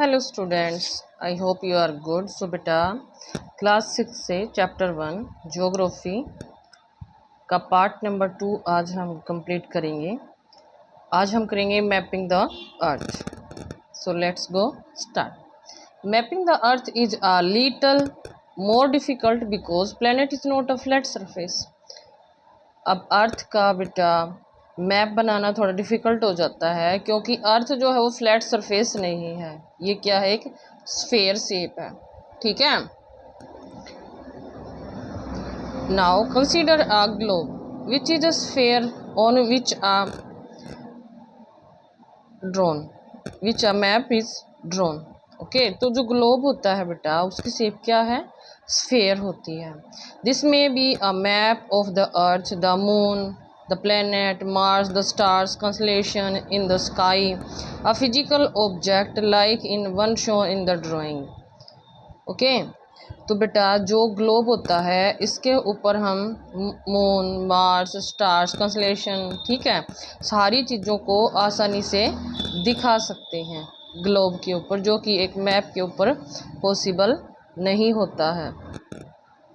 Hello students, I hope you are good. So बेटा class 6 से chapter 1 geography का part number 2 आज हम कंप्लीट करेंगे। आज हम करेंगे mapping the earth. So let's go start. Mapping the earth is a little more difficult because planet is not a flat surface. अब अर्थ का बेटा मैप बनाना थोड़ा डिफ़िकल्ट हो जाता है क्योंकि अर्थ जो है वो फ्लैट सरफेस नहीं है, ये क्या है, एक स्फेयर शेप है। ठीक है। Now consider a globe which is a sphere on which a drone which a map is drone. Okay, तो जो ग्लोब होता है बेटा उसकी शेप क्या है, स्फेयर होती है। दिस में be a map of the earth, the moon, the planet, Mars, the stars, constellation in the sky, a physical object like in one shown in the drawing. Okay, तो बेटा जो globe होता है इसके ऊपर हम मून, मार्स, स्टार्स, कंसलेशन, ठीक है, सारी चीज़ों को आसानी से दिखा सकते हैं ग्लोब के ऊपर, जो कि एक मैप के ऊपर पॉसिबल नहीं होता है।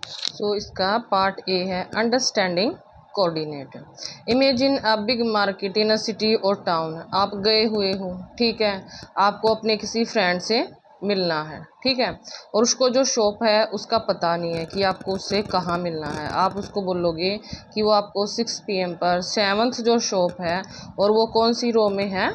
सो इसका पार्ट ए है understanding coordinate. Imagine a big market in a city और टाउन। आप गए हुए हो, ठीक है, आपको अपने किसी फ्रेंड से मिलना है, ठीक है, और उसको जो शॉप है उसका पता नहीं है कि आपको उससे कहाँ मिलना है। आप उसको बोलोगे कि वो आपको 6 PM पर 7th जो शॉप है और वो कौन सी रो में है,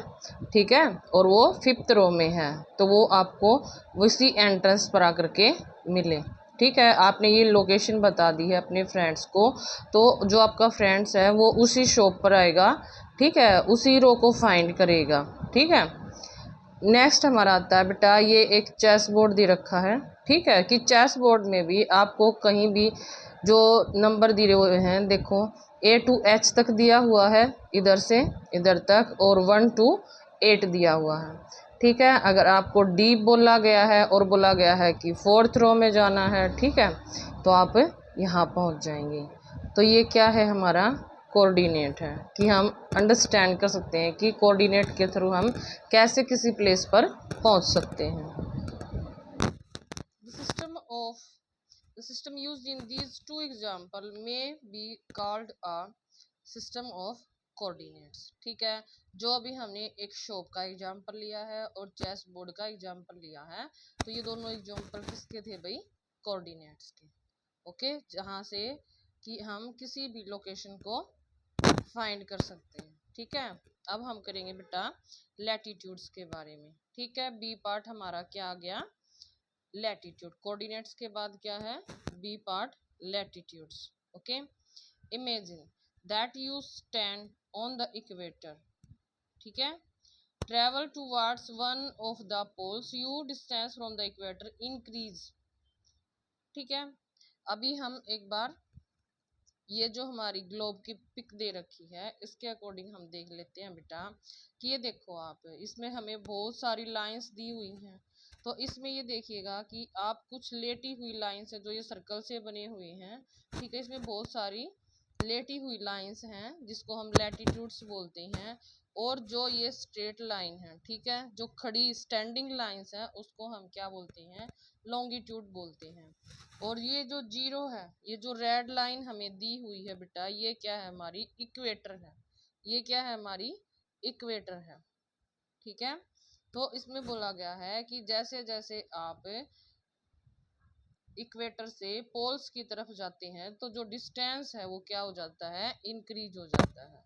ठीक है, और वो 5th रो में है, तो वो आपको उसी एंट्रेंस पर आकर के मिले। ठीक है, आपने ये लोकेशन बता दी है अपने फ्रेंड्स को, तो जो आपका फ्रेंड्स है वो उसी शॉप पर आएगा, ठीक है, उसी रो को फाइंड करेगा। ठीक है। नेक्स्ट हमारा आता है बेटा, ये एक चेस बोर्ड दे रखा है, ठीक है, कि चेस बोर्ड में भी आपको कहीं भी जो नंबर दिए हुए हैं, देखो A to H तक दिया हुआ है, इधर से इधर तक, और 1 to 8 दिया हुआ है। ठीक है, अगर आपको डी बोला गया है और बोला गया है कि 4th रो में जाना है, ठीक है, तो आप यहाँ पहुँच जाएंगे। तो ये क्या है, हमारा कोऑर्डिनेट है, कि हम अंडरस्टैंड कर सकते हैं कि कोऑर्डिनेट के थ्रू हम कैसे किसी प्लेस पर पहुँच सकते हैं। The system used in these two examples may be called a system of coordinates। ठीक है, जो अभी हमने एक शॉप का एग्जाम्पल लिया है और चेस बोर्ड का एग्जाम्पल लिया है, तो ये दोनों एग्जाम्पल किसके थे भाई, कोऑर्डिनेट्स के। ओके, जहाँ से कि हम किसी भी लोकेशन को फाइंड कर सकते हैं। ठीक है, अब हम करेंगे बेटा लैटिट्यूड्स के बारे में। ठीक है, बी पार्ट हमारा क्या आ गया, लैटिट्यूड। कोऑर्डिनेट्स के बाद क्या है, B part, latitudes. Okay, imagine that you stand on the equator, ठीक है, travel towards one of the poles, you distance from the equator increase. ठीक है, अभी हम एक बार ये जो हमारी ग्लोब की पिक दे रखी है इसके अकॉर्डिंग हम देख लेते हैं बेटा, कि ये देखो आप, इसमें हमें बहुत सारी लाइंस दी हुई हैं। तो इसमें ये देखिएगा कि आप कुछ लेटी हुई लाइंस है जो ये सर्कल से बने हुए हैं, ठीक है, इसमें बहुत सारी लेटी हुई लाइंस हैं जिसको हम लैटिट्यूड्स बोलते हैं, और जो ये स्ट्रेट लाइन है, ठीक है, जो खड़ी स्टैंडिंग लाइंस है उसको हम क्या बोलते हैं, लॉन्गिट्यूड बोलते हैं। और ये जो जीरो है, ये जो रेड लाइन हमें दी हुई है बेटा, ये क्या है, हमारी इक्वेटर है। ये क्या है, हमारी इक्वेटर है। ठीक है, तो इसमें बोला गया है कि जैसे जैसे आप इक्वेटर से पोल्स की तरफ जाते हैं तो जो डिस्टेंस है वो क्या हो जाता है, इंक्रीज हो जाता है।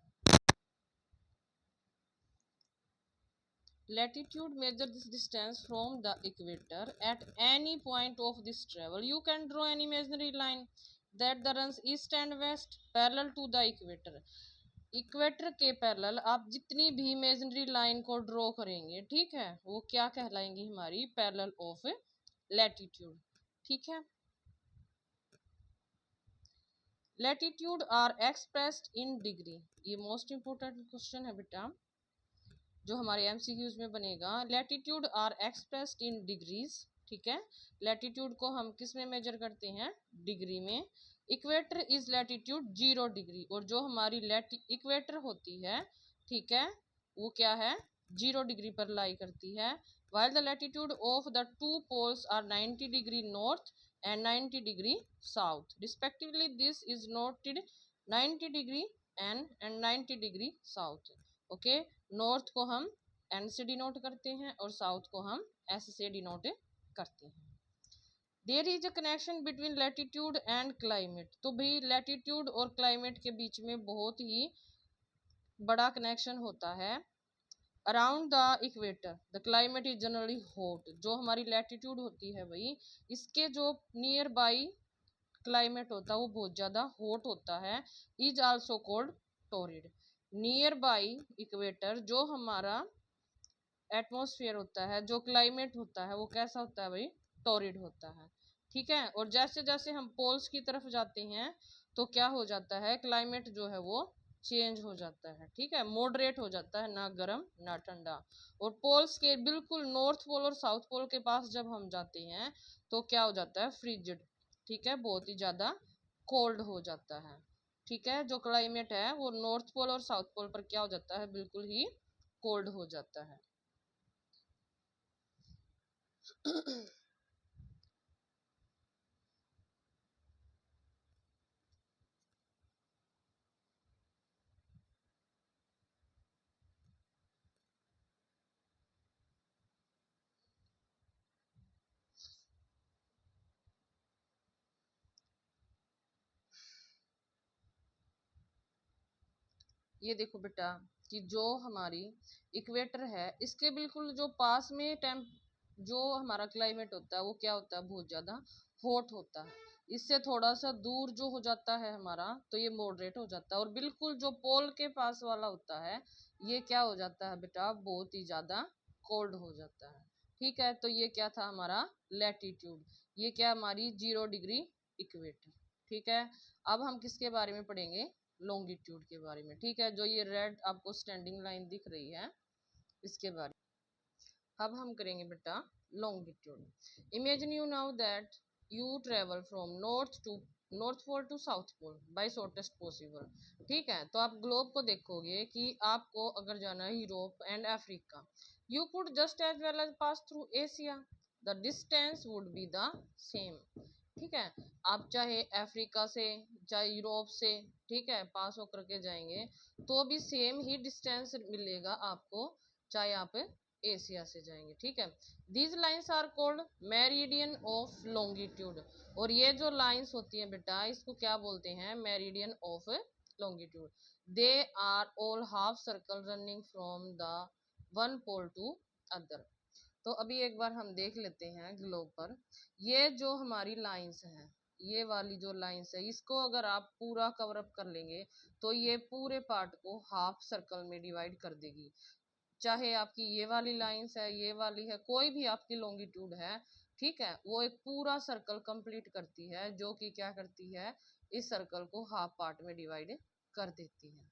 Latitude measure this distance from the equator. At any point of this travel, you can draw an imaginary line that runs east and west parallel to the equator. Equator के पैरेलल आप जितनी भी imaginary line को draw करेंगे, ठीक है, वो क्या कहलाएंगी, हमारी पैरेलल ऑफ लैटिट्यूड। ठीक है, latitude are expressed in degree. ये मोस्ट इंपोर्टेंट क्वेश्चन है बेटा जो हमारे MCQs में बनेगा। Latitude are expressed in degrees. ठीक है, लैटिट्यूड को हम किस में मेजर करते हैं, डिग्री में। इक्वेटर इज लैटिट्यूड 0 डिग्री, और जो हमारी इक्वेटर होती है, ठीक है, वो क्या है, 0 डिग्री पर लाई करती है। while the latitude of the two poles are 90 degree north and 90 degree south respectively. This is noted 90 degree and 90 degree south. Okay, north को हम एन से डिनोट करते हैं और साउथ को हम एस से डिनोट करते हैं. There is a connection between latitude and climate. तो भाई लैटिट्यूड और क्लाइमेट के बीच में बहुत ही बड़ा कनेक्शन होता है. Around the equator the climate is generally hot. जो हमारी लैटिट्यूड होती है भाई, इसके जो नियर बाई क्लाइमेट होता है वो बहुत ज़्यादा हॉट होता है. Is also called torrid. Near by equator जो हमारा एटमॉस्फेयर होता है, जो क्लाइमेट होता है, वो कैसा होता है भाई? टोरिड होता है. ठीक है. और जैसे जैसे हम पोल्स की तरफ जाते हैं तो क्या हो जाता है, क्लाइमेट जो है वो चेंज हो जाता है. ठीक है, मॉडरेट हो जाता है, ना गर्म ना ठंडा. और पोल्स के बिल्कुल नॉर्थ पोल और साउथ पोल के पास जब हम जाते हैं तो क्या हो जाता है, फ्रिजिड. ठीक है, बहुत ही ज़्यादा कोल्ड हो जाता है. ठीक है, जो क्लाइमेट है वो नॉर्थ पोल और साउथ पोल पर क्या हो जाता है, बिल्कुल ही कोल्ड हो जाता है. ये देखो बेटा कि जो हमारी इक्वेटर है इसके बिल्कुल जो पास में टेम्प जो हमारा क्लाइमेट होता है वो क्या होता है, बहुत ज़्यादा हॉट होता है. इससे थोड़ा सा दूर जो हो जाता है हमारा तो ये मॉडरेट हो जाता है. और बिल्कुल जो पोल के पास वाला होता है ये क्या हो जाता है बेटा, बहुत ही ज़्यादा कोल्ड हो जाता है. ठीक है, तो ये क्या था हमारा लैटिट्यूड. ये क्या हमारी 0 डिग्री इक्वेटर. ठीक है, अब हम किसके बारे में पढ़ेंगे, लॉन्गिट्यूड के बारे में. ठीक है, जो ये रेड आपको स्टैंडिंग लाइन दिख रही है इसके बारे में अब हम करेंगे बेटा longitude. Imagine you now that you travel from north pole to south pole by shortest possible. ठीक है, तो आप ग्लोब को देखोगे कि आपको अगर जाना है Europe and Africa, you could just as well as pass through Asia. The distance would be the same. ठीक है, आप चाहे अफ्रीका से चाहे यूरोप से, ठीक है, पास होकर के जाएंगे तो भी सेम ही डिस्टेंस मिलेगा आपको, चाहे आप एशिया से जाएंगे. ठीक है, these lines are called meridian of longitude. और ये जो लाइंस होती हैं बेटा इसको क्या बोलते हैं, meridian of longitude. They are all half circle running from the one pole to other. तो अभी एक बार हम देख लेते हैं ग्लोब पर. ये जो हमारी लाइंस हैं, ये वाली जो लाइंस है इसको अगर आप पूरा कवर अप कर लेंगे तो ये पूरे पार्ट को हाफ सर्कल में डिवाइड कर देगी. चाहे आपकी ये वाली लाइंस है, ये वाली है, कोई भी आपकी लॉन्गिट्यूड है, ठीक है, वो एक पूरा सर्कल कंप्लीट करती है, जो कि क्या करती है, इस सर्कल को हाफ पार्ट में डिवाइड कर देती है.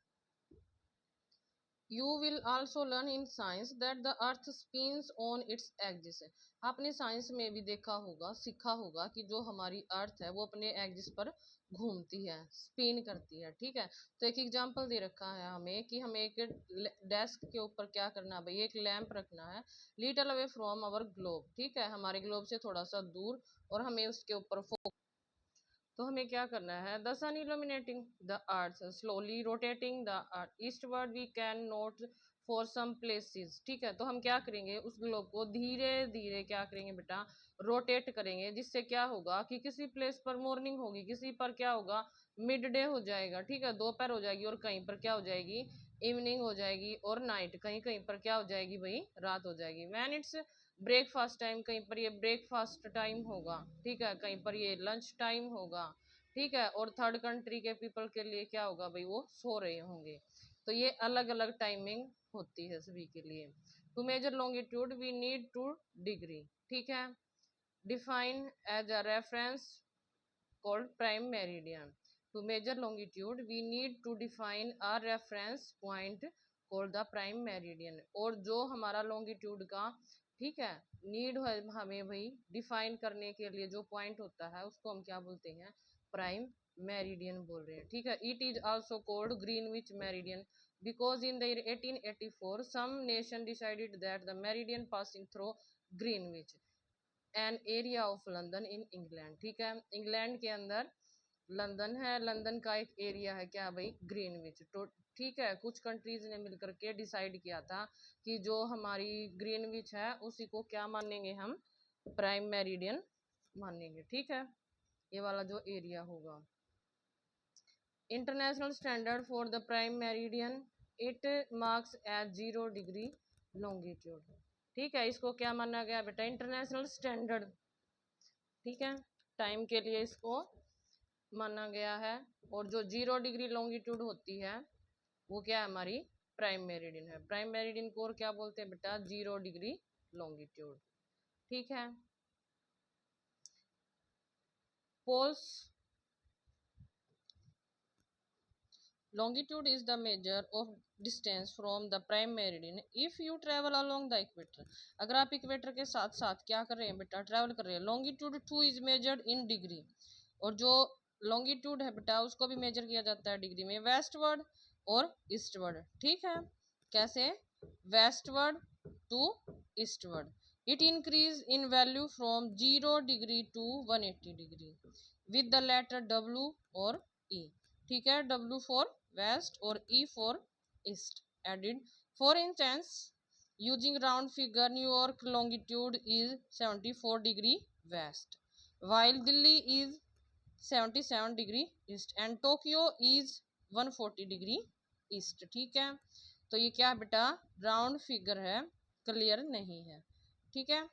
You will also learn in science that the earth spins on its axis. आपने साइंस में भी देखा होगा, सीखा होगा कि जो हमारी अर्थ है वो अपने एक्सिस पर घूमती है, स्पिन करती है. ठीक है, तो एक एग्जांपल दे रखा है हमें कि हमें एक डेस्क के ऊपर क्या करना है भाई, एक लैंप रखना है little away from our globe. ठीक है, हमारे ग्लोब से थोड़ा सा दूर, और हमें उसके ऊपर तो हमें क्या करना है, the sun illuminating the earth slowly rotating the earth eastward we can note for some places. ठीक है, तो हम क्या करेंगे, उस ग्लोब को धीरे धीरे क्या करेंगे बेटा, रोटेट करेंगे, जिससे क्या होगा कि किसी प्लेस पर मॉर्निंग होगी, किसी पर क्या होगा, मिड डे हो जाएगा. ठीक है, दोपहर हो जाएगी, और कहीं पर क्या हो जाएगी, इवनिंग हो जाएगी, और नाइट कहीं कहीं पर क्या हो जाएगी भाई, रात हो जाएगी. व्हेन इट्स ब्रेकफास्ट टाइम, कहीं पर ये ब्रेकफास्ट टाइम होगा. ठीक है, कहीं पर ये लंच टाइम होगा. ठीक है, और थर्ड कंट्री के पीपल के लिए क्या होगा भाई, वो सो रहे होंगे. तो ये अलग अलग टाइमिंग होती है सभी के लिए. To measure longitude we need 2 degree. ठीक है, define as a reference called prime meridian. To measure longitude, we need to define a reference point called the prime meridian. और जो हमारा longitude का, ठीक है, नीड है हमें भाई डिफाइन करने के लिए जो पॉइंट होता है उसको हम क्या बोलते हैं, प्राइम मेरिडियन बोल रहे हैं. ठीक है, it is also called Greenwich meridian. because in the year 1884 some nation decided that the meridian passing through Greenwich an area of London in England. ठीक है, इंग्लैंड के अंदर लंदन है, लंदन का एक एरिया है क्या भाई, ग्रीनविच। तो ठीक है, कुछ कंट्रीज ने मिलकर के डिसाइड किया था कि जो हमारी ग्रीनविच है उसी को क्या मानेंगे हम, प्राइम मेरिडियन मानेंगे। ठीक है, ये वाला जो एरिया होगा। International standard for the prime meridian, it marks at 0 degree longitude. ठीक है, इसको क्या माना गया बेटा, इंटरनेशनल स्टैंडर्ड। ठीक है, टाइम के लिए इसको माना गया है। और जो 0 डिग्री लॉन्गिट्यूड होती है वो क्या है, हमारी प्राइम मेरिडियन है। प्राइम मेरिडियन को और क्या बोलते हैं बेटा, 0 डिग्री लॉन्गिट्यूड। ठीक है, poles, longitude is the measure of distance from the prime meridian if you travel along the equator। अगर आप इक्वेटर के साथ साथ क्या कर रहे हैं बेटा, ट्रैवल कर रहे हैं। longitude 2 is measured in degree, और जो longitude है बेटा उसको भी मेजर किया जाता है डिग्री में, वेस्टवर्ड और ईस्टवर्ड। ठीक है, कैसे, westward to eastward. It increase in value from 0 degree to 180 degree with the letter W और E। ठीक है, W फॉर वेस्ट और E for east added. For instance, using round figure, New York longitude is 74 degree west, while Delhi is 77 degree east and Tokyo is 140 degree east. ठीक है, तो ये क्या बेटा, राउंड फिगर है, क्लियर नहीं है। ठीक है,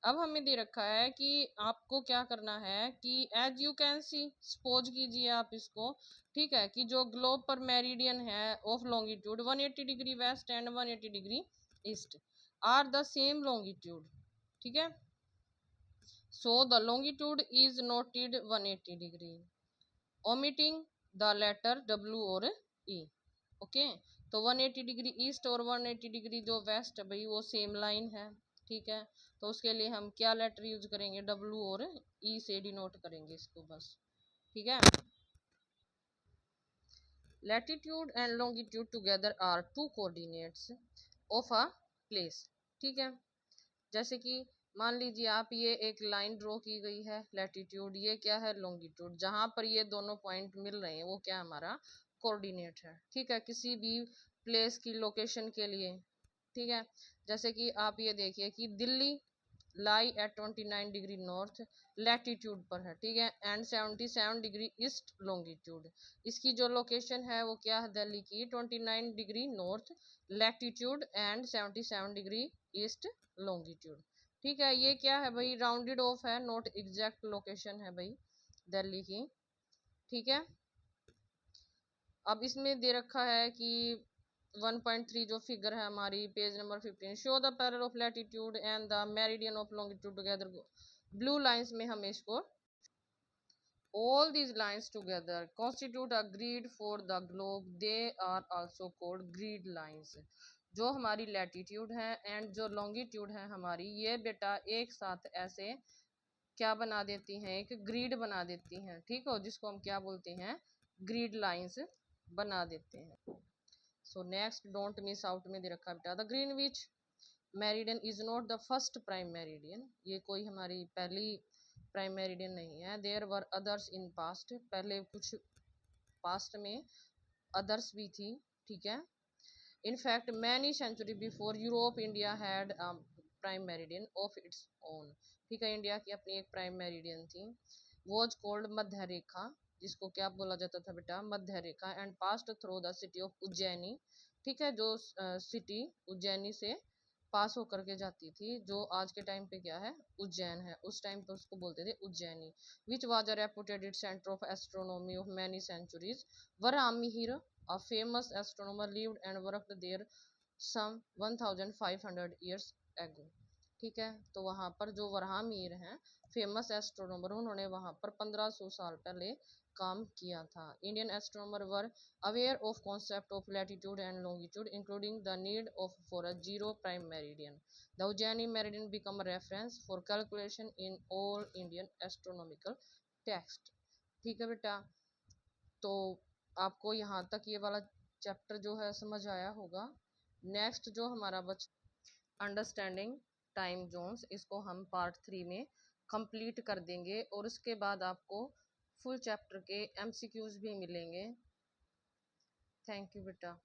अब हमें दे रखा है कि आपको क्या करना है कि as you can see, suppose कीजिए आप इसको, ठीक है, कि जो ग्लोब पर मेरिडियन है of longitude 180 degree west and 180 degree east are the same longitude. ठीक है, so the longitude is noted 180 degree omitting the letter W और E। ओके, तो 180 डिग्री ईस्ट और 180 डिग्री जो वेस्ट है भाई वो सेम लाइन है। ठीक है, तो उसके लिए हम क्या लेटर यूज करेंगे, W और E से डिनोट करेंगे इसको बस। ठीक है, latitude and longitude together are two coordinates of a place. ठीक है, जैसे कि मान लीजिए आप ये एक लाइन ड्रॉ की गई है, लैटिट्यूड, ये क्या है लॉन्गिट्यूड, जहां पर ये दोनों पॉइंट मिल रहे हैं वो क्या हमारा कोऑर्डिनेट है। ठीक है, किसी भी प्लेस की लोकेशन के लिए। ठीक है, जैसे कि आप ये देखिए कि Delhi lie at 29 degree north latitude पर है। ठीक है, एंड 77 डिग्री ईस्ट लॉन्गिट्यूड। इसकी जो लोकेशन है वो क्या है, दिल्ली की 29 degree north latitude and 77 degree east longitude. ठीक है, ये क्या है भाई, राउंडेड ऑफ है, नॉट एग्जैक्ट लोकेशन है भाई दिल्ली की। ठीक है, अब इसमें दे रखा है कि 1.3 जो फिगर है हमारी page number 15, show the parallel of latitude and the meridian of longitude together. Blue lines में हम इसको, all these lines together constitute a grid for the globe, they are also called grid lines। जो हमारी latitude है and जो longitude है हमारी, ये बेटा एक साथ ऐसे क्या बना देती हैं, एक ग्रिड बना देती हैं। ठीक हो, जिसको हम क्या बोलते हैं, ग्रिड लाइंस बना देते हैं। So next, don't miss out में दे रखा बेटा, the Greenwich meridian is not the first prime meridian, ये कोई हमारी पहली प्राइम मेरिडियन नहीं है। There were others in past, पहले कुछ पास्ट में अदर्स भी थी। ठीक है, in fact many century before Europe India had prime meridian of its own. ठीक है, इंडिया की अपनी एक प्राइम मेरिडियन थी, वॉज कॉल्ड मध्य रेखा, जिसको क्या बोला जाता था बेटा, मध्य रेखा, and passed through the city of Ujjaini. ठीक है, जो सिटी उज्जैनी से पास होकर के जाती थी, जो आज के टाइम पे क्या है, उज्जैन है, उस टाइम पे उसको बोलते थे Ujjaini. Which was a reputed centre of astronomy of many centuries. Varahamihira, a famous astronomer, lived and worked there some 1500 years ago। ठीक है, तो वहाँ पर जो वराहमिहिर हैं फेमस एस्ट्रोनॉमर, उन्होंने वहाँ पर 1500 साल पहले काम किया था। Indian astronomer were aware of concept of latitude and longitude including the need of for a zero prime meridian. The Ujjaini meridian become a reference for calculation in all Indian astronomical text. ठीक है बेटा, तो आपको यहाँ तक ये वाला chapter जो है समझ आया होगा। नेक्स्ट जो हमारा अंडरस्टैंडिंग टाइम जोन्स, इसको हम पार्ट 3 में कंप्लीट कर देंगे और उसके बाद आपको फुल चैप्टर के एमसीक्यूज भी मिलेंगे। थैंक यू बेटा।